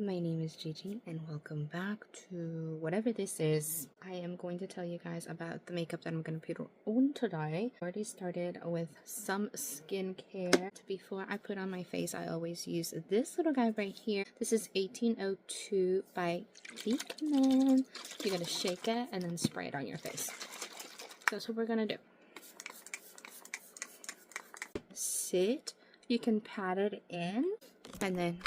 My name is Gigi and welcome back to whatever this is. I am going to tell you guys about the makeup that I'm going to put on today. I already started with some skincare. Before I put on my face, I always use this little guy right here. This is 1802 by Grwm. You're going to shake it and then spray it on your face. That's what we're going to do. Sit. You can pat it in and then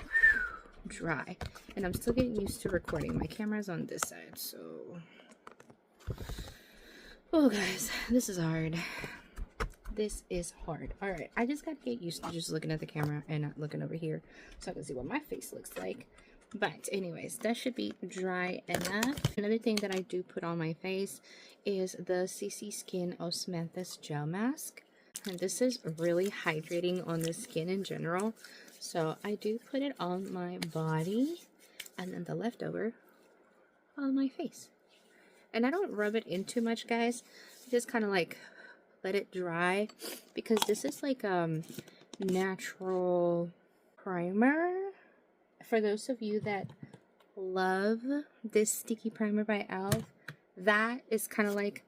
dry. And I'm still getting used to recording. My camera's on this side, so oh guys, this is hard. This is hard. All right, I just gotta get used to just looking at the camera and not looking over here so I can see what my face looks like. But anyways, that should be dry enough. Another thing that I do put on my face is the CC Skin Osmanthus gel mask, and this is really hydrating on the skin in general. So I do put it on my body and then the leftover on my face. And I don't rub it in too much, guys. I just kind of like let it dry because this is like natural primer. For those of you that love this sticky primer by e.l.f., that is kind of like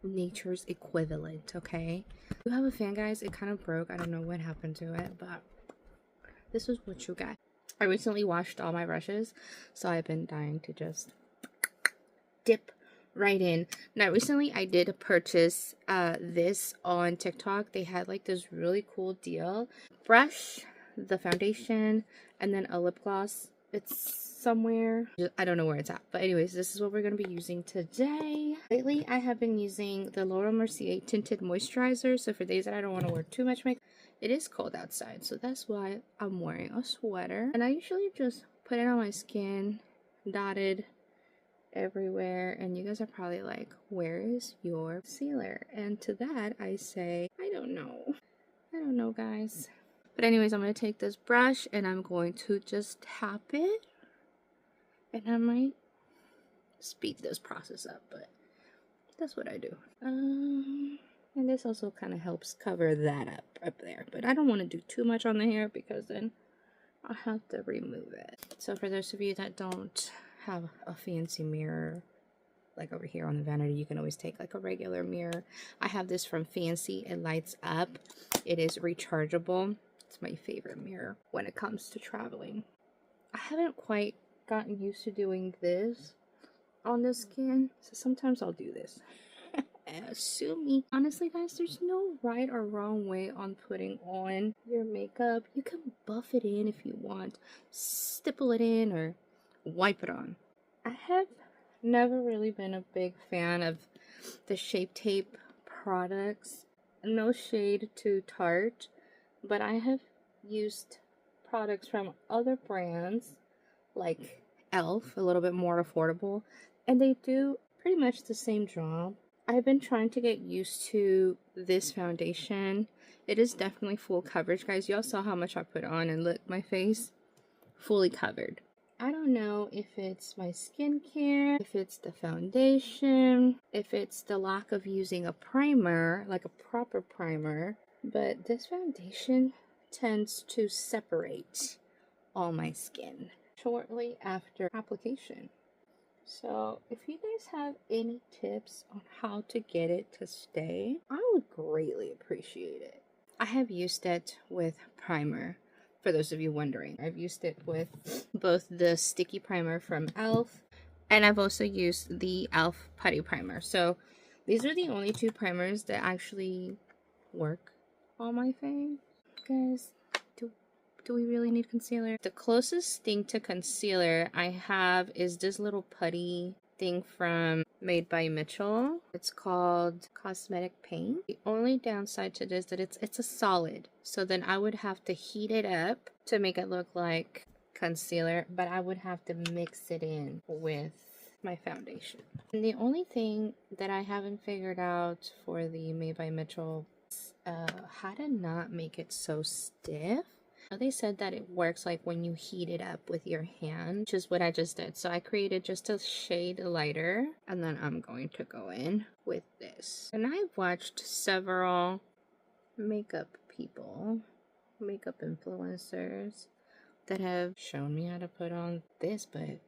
nature's equivalent, okay? You have a fan, guys. It kind of broke. I don't know what happened to it, but this is what you got. I recently washed all my brushes, so I've been dying to just dip right in. Now, recently I did purchase this on TikTok. They had like this really cool deal. Brush, the foundation, and then a lip gloss. It's somewhere. I don't know where it's at. But anyways, this is what we're going to be using today. Lately, I have been using the Laura Mercier Tinted Moisturizer. So for days that I don't want to wear too much makeup, it is cold outside, so that's why I'm wearing a sweater. And I usually just put it on my skin, dotted everywhere. And you guys are probably like, where is your concealer? And to that, I say, I don't know. I don't know, guys. But anyways, I'm going to take this brush and I'm going to just tap it. And I might speed this process up, but that's what I do. And this also kind of helps cover that up there. But I don't want to do too much on the hair because then I'll have to remove it. So for those of you that don't have a fancy mirror, like over here on the vanity, you can always take like a regular mirror. I have this from Fancy. It lights up. It is rechargeable. It's my favorite mirror when it comes to traveling. I haven't quite gotten used to doing this on the skin, so sometimes I'll do this. Sue me. Honestly, guys, there's no right or wrong way on putting on your makeup. You can buff it in if you want, stipple it in, or wipe it on. I have never really been a big fan of the Shape Tape products. No shade to Tarte, but I have used products from other brands like e.l.f., a little bit more affordable, and they do pretty much the same job. I've been trying to get used to this foundation. It is definitely full coverage, guys. Y'all saw how much I put on, and look, my face fully covered. I don't know if it's my skincare, if it's the foundation, if it's the lack of using a primer, like a proper primer, but this foundation tends to separate all my skin shortly after application. So if you guys have any tips on how to get it to stay, I would greatly appreciate it. I have used it with primer, for those of you wondering. I've used it with both the sticky primer from e.l.f. and I've also used the e.l.f. putty primer. So these are the only two primers that actually work on my face. Guys, do we really need concealer? The closest thing to concealer I have is this little putty thing from Made by Mitchell. It's called Cosmetic Paint. The only downside to this is that it's a solid. So then I would have to heat it up to make it look like concealer, but I would have to mix it in with my foundation. And the only thing that I haven't figured out for the Made by Mitchell is how to not make it so stiff. They said that it works like when you heat it up with your hand, which is what I just did. So I created just a shade lighter, and then I'm going to go in with this. And I've watched several makeup people, makeup influencers, that have shown me how to put on this, but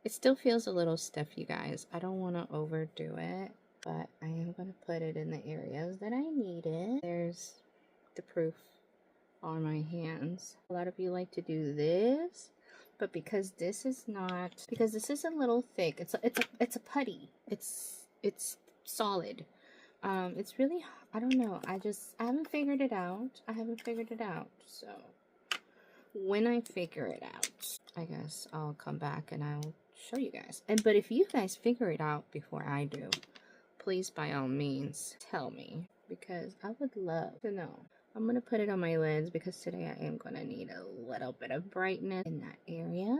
it still feels a little stiff, you guys. I don't want to overdo it, but I am going to put it in the areas that I need it. There's the proof on my hands. A lot of you like to do this, but because this is a little thick, it's a putty. It's solid. It's really, I don't know. I haven't figured it out. So when I figure it out, I guess I'll come back and I'll show you guys. But if you guys figure it out before I do, please by all means tell me, because I would love to know. I'm gonna put it on my lids because today I am gonna need a little bit of brightness in that area.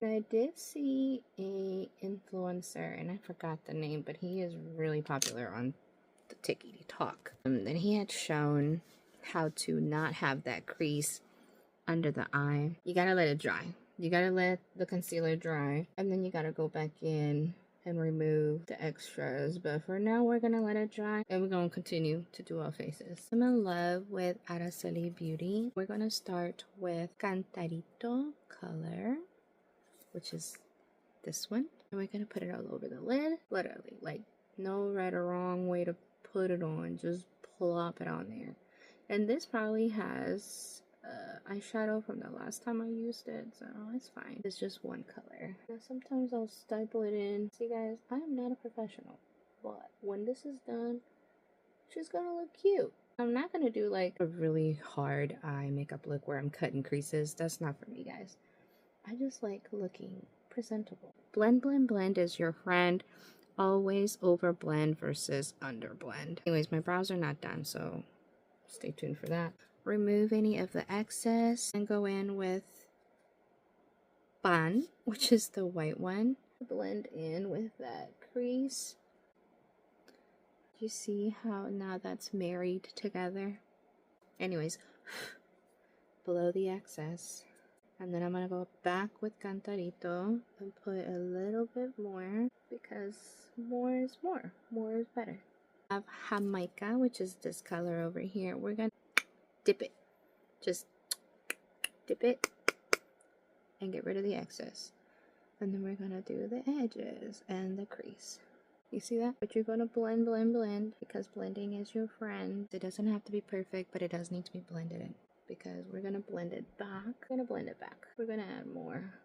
And I did see a influencer, and I forgot the name, but he is really popular on the Tickety Talk. And he had shown how to not have that crease under the eye. You gotta let it dry. You gotta let the concealer dry, and then you gotta go back in and remove the extras. But for now, we're gonna let it dry, and we're gonna continue to do our faces. I'm in love with Araceli Beauty. We're gonna start with Cantarito color, which is this one, and we're gonna put it all over the lid. Literally, like, no right or wrong way to put it on, just plop it on there. And this probably has eyeshadow from the last time I used it, so it's fine. It's just one color. Now sometimes I'll staple it in. See guys, I am not a professional, but when this is done, she's gonna look cute. I'm not gonna do like a really hard eye makeup look where I'm cutting creases. That's not for me, guys. I just like looking presentable. Blend, blend, blend is your friend. Always over blend versus under blend. Anyways, my brows are not done, so stay tuned for that. Remove any of the excess and go in with Ban, which is the white one. Blend in with that crease. You see how now that's married together? Anyways, blow the excess. And then I'm going to go back with Cantarito and put a little bit more because more is more. More is better. I have Jamaica, which is this color over here. We're going to dip it. Just dip it and get rid of the excess. And then we're going to do the edges and the crease. You see that? But you're going to blend, blend, blend because blending is your friend. It doesn't have to be perfect, but it does need to be blended in. Because we're going to blend it back. We're going to blend it back. We're going to add more.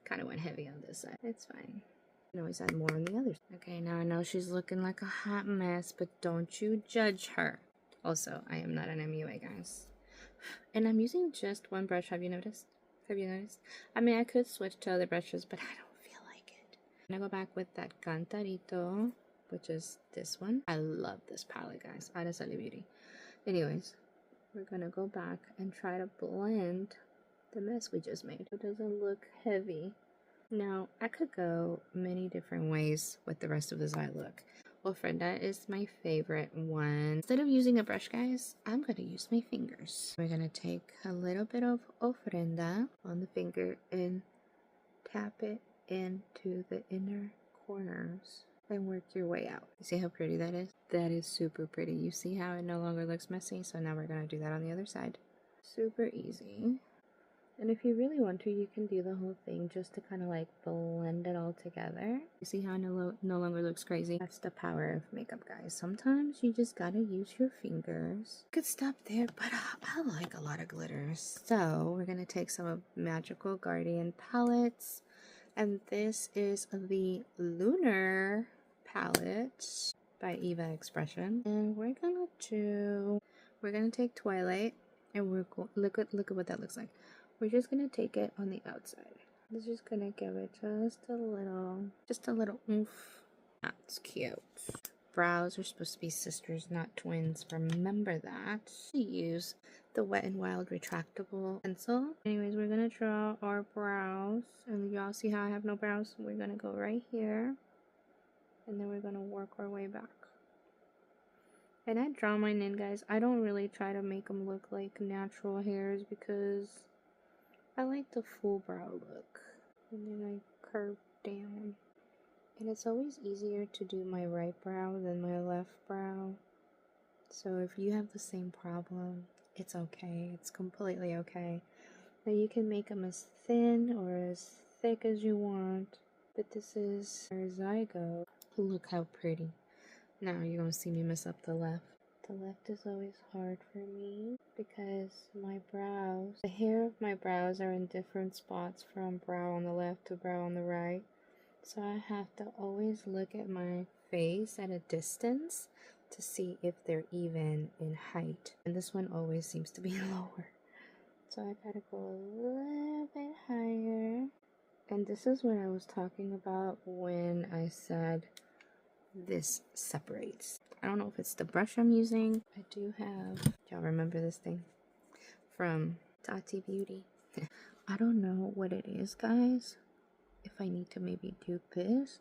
Kind of went heavy on this side. It's fine. You can always add more on the other side. Okay, now I know she's looking like a hot mess, but don't you judge her. Also, I am not an MUA, guys. And I'm using just one brush. Have you noticed? Have you noticed? I mean, I could switch to other brushes, but I don't feel like it. I'm going to go back with that Cantarito, which is this one. I love this palette, guys. Araceli Beauty. Anyways. We're gonna go back and try to blend the mess we just made. It doesn't look heavy. Now, I could go many different ways with the rest of this eye look. Well, friend, that is my favorite one. Instead of using a brush, guys, I'm gonna use my fingers. We're gonna take a little bit of ofrenda on the finger and tap it into the inner corners. And work your way out. You see how pretty that is? That is super pretty. You see how it no longer looks messy? So now we're going to do that on the other side. Super easy. And if you really want to, you can do the whole thing just to kind of like blend it all together. You see how it no longer looks crazy? That's the power of makeup, guys. Sometimes you just gotta use your fingers. You could stop there, but I like a lot of glitters. So we're going to take some of Magical Guardian palettes. And this is the Lunar palette by Eva Expression, and we're gonna take Twilight, and look at what that looks like. We're just gonna take it on the outside. It's just gonna give it just a little oomph. That's cute. Brows are supposed to be sisters, not twins. Remember that. Use the Wet n Wild retractable pencil. Anyways, we're gonna draw our brows, and y'all see how I have no brows? We're gonna go right here. And then we're going to work our way back. And I draw mine in, guys. I don't really try to make them look like natural hairs because I like the full brow look. And then I curve down. And it's always easier to do my right brow than my left brow. So if you have the same problem, it's okay. It's completely okay. Now you can make them as thin or as thick as you want, but this is as I go. Look how pretty. Now you're gonna see me mess up the left. The left is always hard for me because my brows, the hair of my brows are in different spots from brow on the left to brow on the right. So I have to always look at my face at a distance to see if they're even in height. And this one always seems to be lower. So I gotta go a little bit higher. And this is what I was talking about when I said this separates. I don't know if it's the brush I'm using. I do have, y'all remember this thing from Tati Beauty? I don't know what it is, guys. If I need to maybe do this,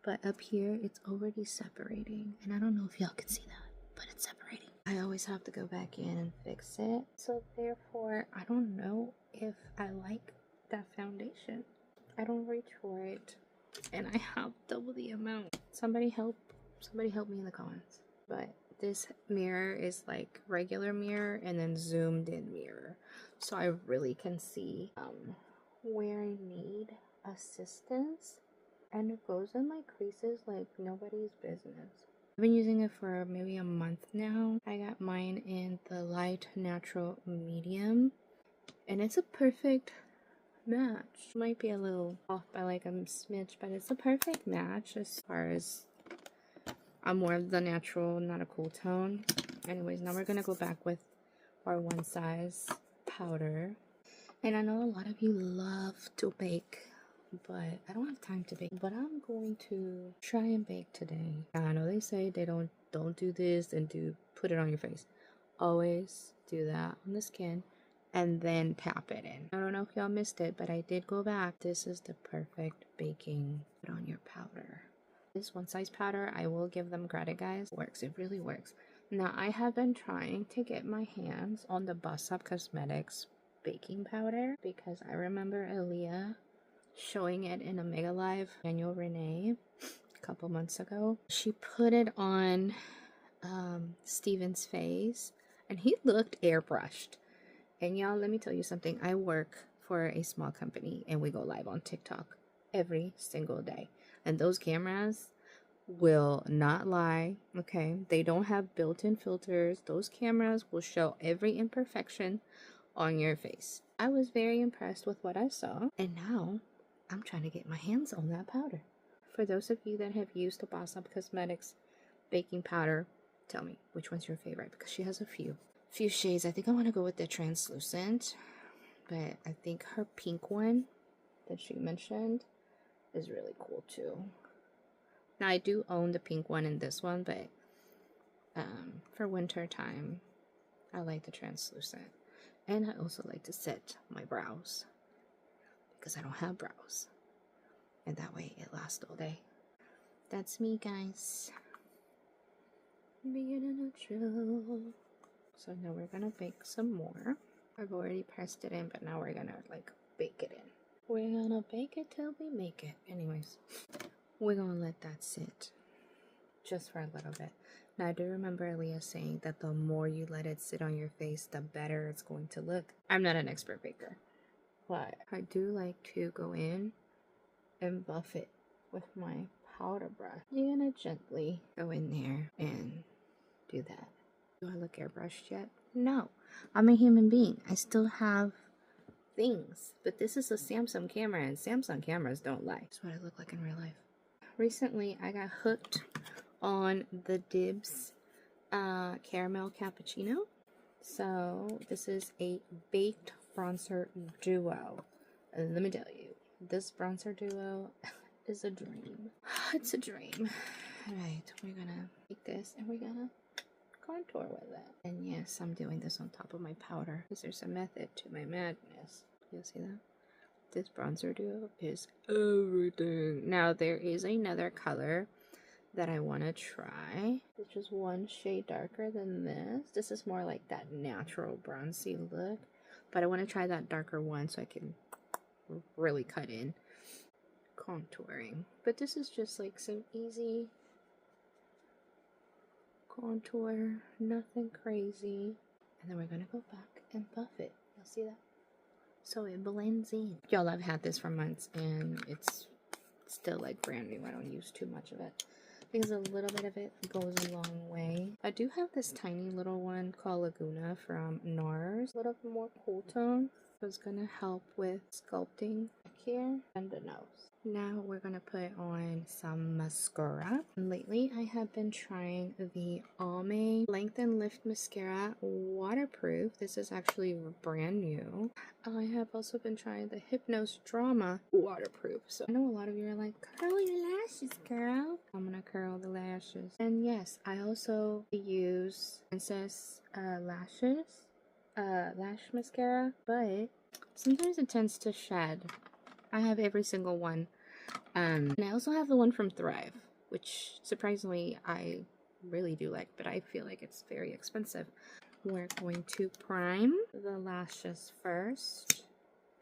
but up here it's already separating, and I don't know if y'all can see that, but it's separating. I always have to go back in and fix it, so therefore I don't know if I like that foundation. I don't reach for it, and I have double the amount. Somebody help me in the comments. But this mirror is like regular mirror and then zoomed in mirror, so I really can see where I need assistance, and it goes in my creases like nobody's business. I've been using it for maybe a month now. I got mine in the light natural medium, and it's a perfect match. Might be a little off by like a smidge, but it's a perfect match as far as I'm more of the natural, not a cool tone. Anyways, now we're gonna go back with our one size powder. And I know a lot of you love to bake, but I don't have time to bake. But I'm going to try and bake today. I know they say they don't do this and put it on your face. Always do that on the skin and then tap it in. I don't know if y'all missed it, but I did go back. This is the perfect baking. Put on your powder. This one size powder, I will give them credit, guys. It works. It really works. Now I have been trying to get my hands on the Bust Up Cosmetics baking powder because I remember Aaliyah showing it in a Mega Live Daniel Renee a couple months ago. She put it on Steven's face and he looked airbrushed. And y'all, let me tell you something. I work for a small company and we go live on TikTok every single day. And those cameras will not lie, okay? They don't have built-in filters. Those cameras will show every imperfection on your face. I was very impressed with what I saw, and now I'm trying to get my hands on that powder. For those of you that have used the Boss Up Cosmetics baking powder, tell me which one's your favorite, because she has a few shades. I think I want to go with the translucent, but I think her pink one that she mentioned is really cool too. Now I do own the pink one and this one, but for winter time I like the translucent. And I also like to set my brows because I don't have brows, and that way it lasts all day. That's me, guys, being a natural. So now we're gonna bake some more. I've already pressed it in, but now we're gonna like bake it in. We're gonna bake it till we make it. Anyways, we're gonna let that sit just for a little bit. Now I do remember Aaliyah saying that the more you let it sit on your face, the better it's going to look. I'm not an expert baker, but I do like to go in and buff it with my powder brush. You're gonna gently go in there and do that. Do I look airbrushed yet? No, I'm a human being. I still have things, but this is a Samsung camera, and Samsung cameras don't lie. That's what I look like in real life. Recently I got hooked on the Dibs caramel cappuccino. So this is a baked bronzer duo. Let me tell you, this bronzer duo is a dream. It's a dream. All right, we're gonna take this and we're gonna contour with it. And yes, I'm doing this on top of my powder because there's a method to my madness. You'll see that? This bronzer duo is everything. Now there is another color that I want to try. It's just one shade darker than this. This is more like that natural bronzy look, but I want to try that darker one so I can really cut in contouring. But this is just like some easy contour, nothing crazy. And then we're gonna go back and buff it. You'll see that? so it blends in. Y'all, I've had this for months and it's still like brand new. I don't use too much of it because a little bit of it goes a long way. I do have this tiny little one called Laguna from NARS. A little bit more cool tone. So it's gonna help with sculpting back here and the nose. Now we're gonna put on some mascara. Lately I have been trying the Almay Lengthen Lift Mascara Waterproof. This is actually brand new. I have also been trying the Hypnose Drama Waterproof. So I know a lot of you are like, curl your lashes, girl. I'm gonna curl the lashes. And yes, I also use Princess lash mascara, but sometimes it tends to shed. I have every single one. And I also have the one from Thrive, which surprisingly I really do like, but I feel like it's very expensive. We're going to prime the lashes first,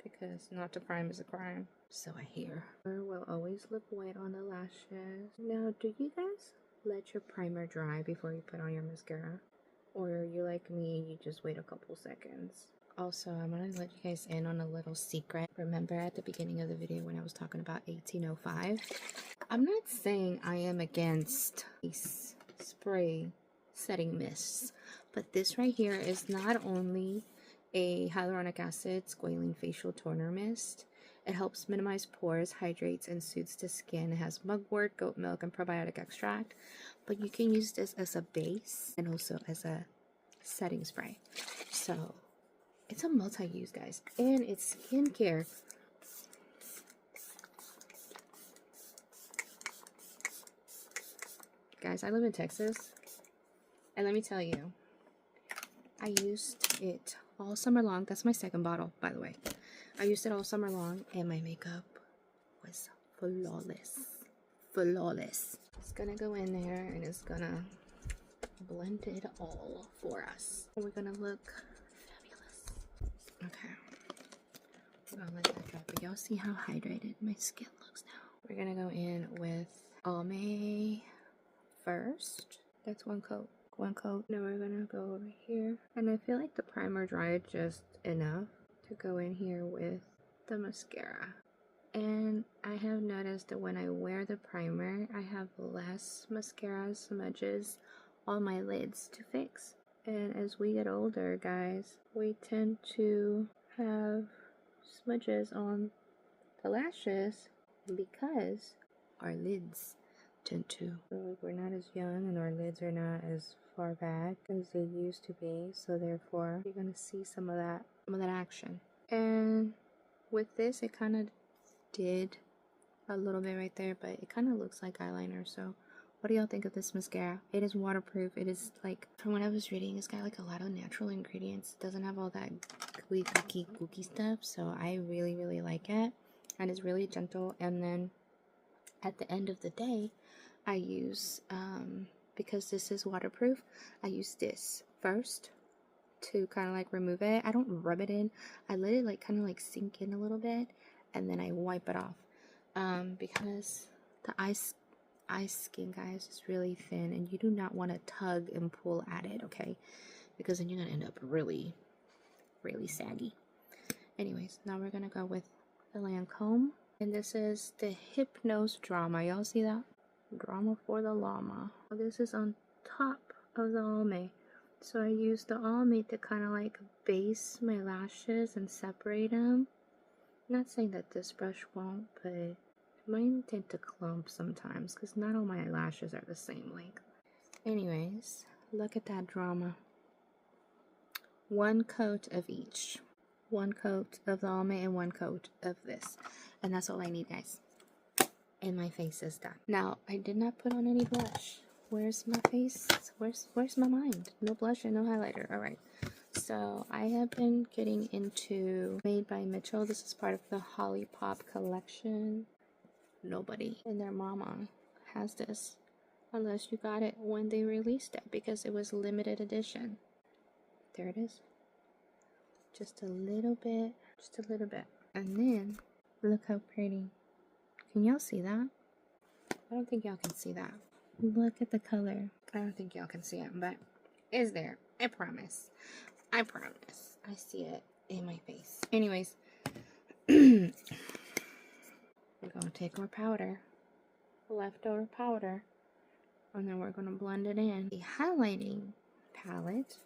because not to prime is a crime. So I hear. Will always look white on the lashes. Now, do you guys let your primer dry before you put on your mascara? Or are you like me, you just wait a couple seconds? Also, I'm gonna let you guys in on a little secret. Remember at the beginning of the video when I was talking about 1805? I'm not saying I am against these spray setting mists, but this right here is not only a hyaluronic acid squalene facial toner mist. It helps minimize pores, hydrates, and soothes the skin. It has mugwort, goat milk, and probiotic extract. But you can use this as a base and also as a setting spray. So it's a multi-use, guys, and it's skincare. Guys, I live in Texas, and let me tell you, I used it all summer long. That's my second bottle, by the way. I used it all summer long, and my makeup was flawless. Flawless. It's gonna go in there, and it's gonna blend it all for us. And we're gonna look fabulous. Okay. I'm gonna let that dry, but y'all see how hydrated my skin looks now. We're gonna go in with Almay first. That's one coat. One coat. Now we're gonna go over here. And I feel like the primer dried just enough to go in here with the mascara. And I have noticed that when I wear the primer, I have less mascara smudges on my lids to fix. And as we get older, guys, we tend to have smudges on the lashes because our lids tend to. So like we're not as young and our lids are not as far back as they used to be. So therefore, you're gonna see some of that action. And with this, it kind of did a little bit right there, but it kind of looks like eyeliner. So what do y'all think of this mascara? It is waterproof. It is like, from what I was reading, it's got like a lot of natural ingredients. It doesn't have all that gooey cookie stuff. So I really, really like it. And it's really gentle. And then at the end of the day, I use, because this is waterproof, I use this first to kind of like remove it. I don't rub it in. I let it like kind of like sink in a little bit. And then I wipe it off. Because the eye skin, guys, is really thin, and you do not want to tug and pull at it, okay? Because then you're gonna end up really, really saggy. Anyways, now we're gonna go with the Lancome, and this is the Hypnose Drama. Y'all see that? Drama for the llama. This is on top of the Almay. So I use the Almay to kind of like base my lashes and separate them. Not saying that this brush won't, but mine tend to clump sometimes because not all my lashes are the same length. Anyways, look at that drama. One coat of each. One coat of the Almay and one coat of this. And that's all I need, guys. And my face is done. Now, I did not put on any blush. Where's my face? Where's my mind? No blush and no highlighter. Alright. So I have been getting into Made by Mitchell. This is part of the Holly Pop collection. Nobody and their mama has this unless you got it when they released it because it was limited edition. There it is. Just a little bit. Just a little bit. And then, look how pretty. Can y'all see that? I don't think y'all can see that. Look at the color. I don't think y'all can see it, but it's there. I promise. I promise. I see it in my face. Anyways, We're going to take our powder, leftover powder, and then we're going to blend it in the highlighting palette,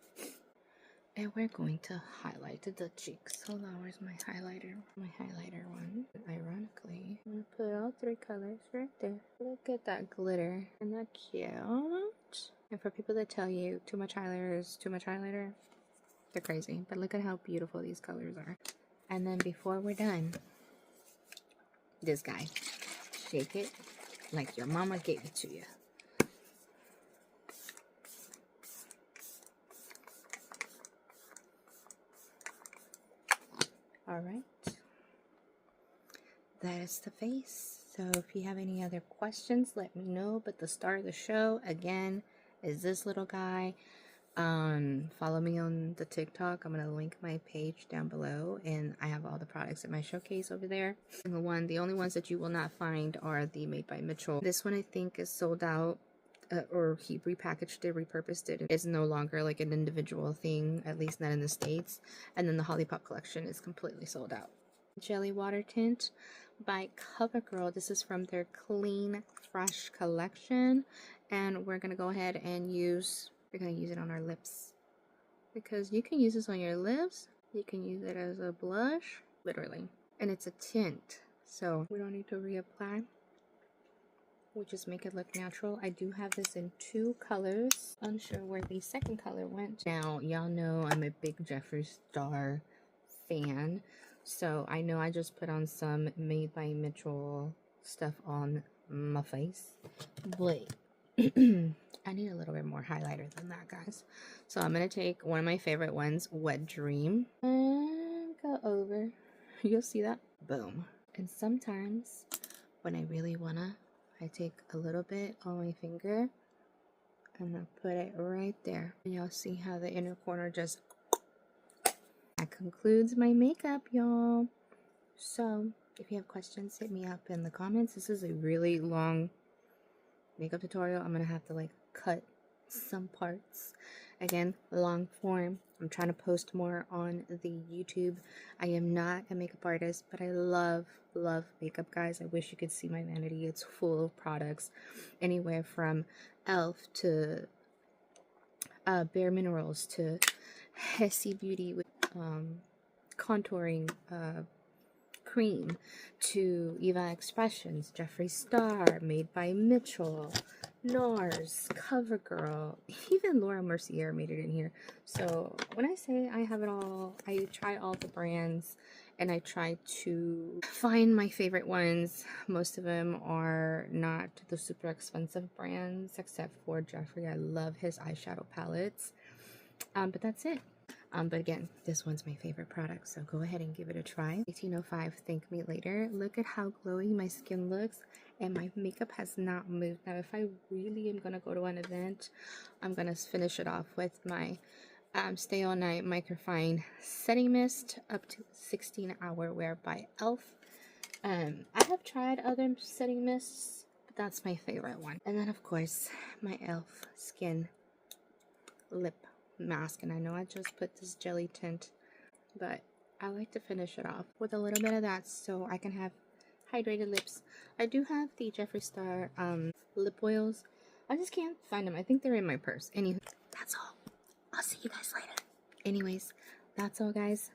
and we're going to highlight the cheeks. Hold on, where's my highlighter? My highlighter one. Ironically, I'm going to put all 3 colors right there. Look at that glitter. Isn't that cute? And for people that tell you too much highlighter is too much highlighter, they're crazy. But look at how beautiful these colors are. And then before we're done, this guy. Shake it like your mama gave it to you. Alright. That is the face. So if you have any other questions, let me know. But the star of the show, again, is this little guy. Follow me on the TikTok. I'm going to link my page down below, and I have all the products in my showcase over there. And the only ones that you will not find are the Made by Mitchell. This one I think is sold out, or he repackaged it, repurposed it. It's no longer like an individual thing, at least not in the States. And then the Holly Pop collection is completely sold out. Jelly Water Tint by CoverGirl. This is from their Clean Fresh collection, and we're going to go ahead and we're going to use it on our lips, because you can use this on your lips, you can use it as a blush, literally, and it's a tint, so we don't need to reapply. We just make it look natural. I do have this in 2 colors. Unsure where the second color went. Now, y'all know I'm a big Jeffree Star fan, so I know I just put on some Made by Mitchell stuff on my face, but I need a little bit more highlighter than that, guys. So I'm going to take one of my favorite ones, Wet Dream, and go over. You'll see that. Boom. And sometimes when I really want to, I take a little bit on my finger and I put it right there. And you'll see how the inner corner just... That concludes my makeup, y'all. So if you have questions, hit me up in the comments. This is a really long makeup tutorial. I'm gonna have to like cut some parts. Again, long form. I'm trying to post more on the YouTube. I am not a makeup artist, but I love makeup, guys. I wish you could see my vanity. It's full of products, anywhere from ELF to Bare Minerals to Hesse Beauty with contouring cream, to Eva Expressions, Jeffree Star, Made by Mitchell, NARS, CoverGirl, even Laura Mercier made it in here. So when I say I have it all, I try all the brands and I try to find my favorite ones. Most of them are not the super expensive brands, except for Jeffree. I love his eyeshadow palettes. But that's it. But again, this one's my favorite product, so go ahead and give it a try. 1805, thank me later. Look at how glowy my skin looks, and my makeup has not moved. Now, if I really am going to go to an event, I'm going to finish it off with my Stay All Night Microfine Setting Mist, up to 16-hour wear by ELF. I have tried other setting mists, but that's my favorite one. And then, of course, my ELF Skin Lip Mask, and I know I just put this jelly tint, but I like to finish it off with a little bit of that so I can have hydrated lips. I do have the Jeffree Star lip oils. I just can't find them. I think they're in my purse. Anyway, that's all. I'll see you guys later. Anyways, that's all, guys.